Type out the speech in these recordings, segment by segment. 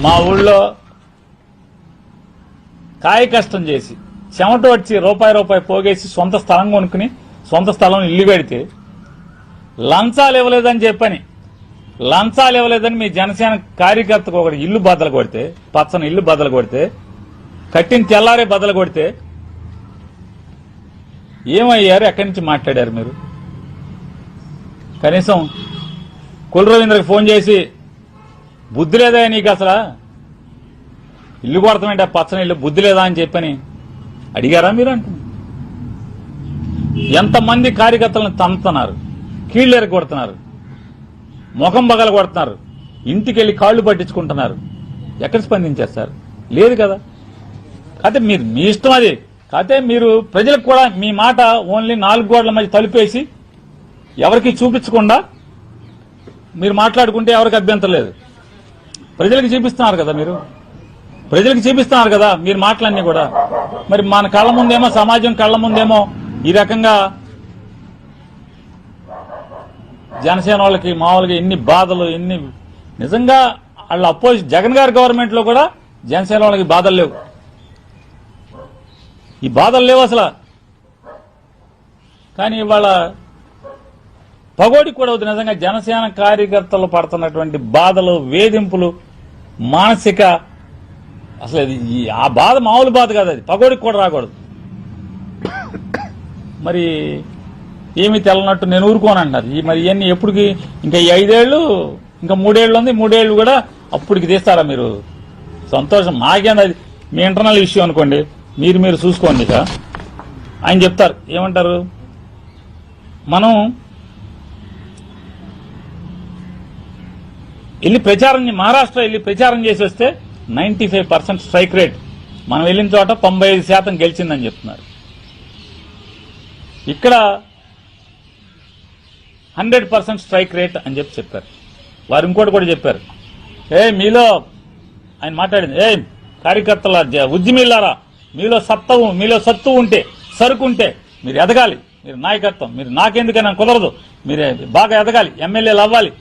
మా ఊళ్ళో కాయ కష్టం చేసి చెమట వచ్చి రూపాయి పోగేసి సొంత స్థలం కొనుక్కుని సొంత స్థలం ఇల్లు పెడితే లంచాలు ఇవ్వలేదని మీ జనసేన కార్యకర్తకు ఒకటి ఇల్లు బద్దలు కొడితే, పచ్చని ఇల్లు బద్దలు కొడితే, కట్టిన తెల్లారే బద్దలు కొడితే ఏమయ్యారు? ఎక్కడి నుంచి మాట్లాడారు మీరు? కనీసం కుల రవీంద్రకి ఫోన్ చేసి బుద్ధి లేదా నీకు, అసలు ఇల్లు కొడతామంటే ఆ పచ్చని ఇల్లు బుద్ధి లేదా అని చెప్పని అడిగారా మీరు? అంటున్నారు ఎంతమంది కార్యకర్తలను తంతున్నారు, కీళ్ళెర కొడుతున్నారు, ముఖం బగల కొడుతున్నారు, ఇంటికెళ్లి కాళ్లు పట్టించుకుంటున్నారు. ఎక్కడ స్పందించారు సార్? లేదు కదా. కాకపోతే మీరు మీ ఇష్టం అది. కాకపోతే మీరు ప్రజలకు కూడా మీ మాట ఓన్లీ 4 గోడల మధ్య తలుపేసి ఎవరికి చూపించకుండా మీరు మాట్లాడుకుంటే ఎవరికి అభ్యంతరం లేదు. ప్రజలకు చూపిస్తున్నారు కదా, మీరు ప్రజలకు చూపిస్తున్నారు కదా మీరు మాటలన్నీ కూడా. మరి మన కళ్ళ ముందేమో, సమాజం కళ్ళ ముందేమో ఈ రకంగా జనసేన వాళ్ళకి మామూలుగా ఎన్ని బాధలు, ఎన్ని నిజంగా వాళ్ళ అపోజిషన్ జగన్ గారి గవర్నమెంట్ లో కూడా జనసేన వాళ్ళకి బాధలు లేవు. ఈ బాధలు లేవు అసలు. కానీ ఇవాళ పగోడికి కూడా అవుతుంది. నిజంగా జనసేన కార్యకర్తలు పడుతున్నటువంటి బాధలు, వేధింపులు, మానసిక, అసలు ఆ బాధ మామూలు బాధ కాదు. అది పగోడికి కూడా రాకూడదు. మరి ఏమీ తెల్లనట్టు నేను ఊరుకోనంటున్నారు. మరి ఇవన్నీ ఎప్పటికి? ఇంకా 5 ఏళ్లు, ఇంకా 3 ఏళ్లు ఉంది. 3 ఏళ్లు కూడా అప్పటికి తీస్తారా మీరు? సంతోషం. మాకేంది, అది మీ ఇంటర్నల్ ఇష్యూ అనుకోండి, మీరు చూసుకోండి. ఇక ఆయన చెప్తారు, ఏమంటారు, మనం వెళ్ళి మహారాష్ట్ర వెళ్ళి ప్రచారం చేసి వస్తే 95% స్ట్రైక్ రేట్, మనం వెళ్ళిన చోట 95% గెలిచిందని చెప్తున్నారు. ఇక్కడ 100% స్ట్రైక్ రేట్ అని చెప్పారు. వారు ఇంకోటి కూడా చెప్పారు, మీలో ఆయన మాట్లాడింది, కార్యకర్తల ఉద్యమిల్లారా, మీలో సత్తు ఉంటే, సరుకు ఉంటే మీరు ఎదగాలి, మీరు నాయకత్వం, మీరు నాకెందుకైనా కుదరదు, మీరు బాగా ఎదగాలి, ఎమ్మెల్యేలు అవ్వాలి.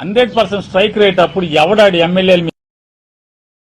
100% స్ట్రైక్ రేట్. అప్పుడు ఎవడాడు ఎమ్మెల్యేలు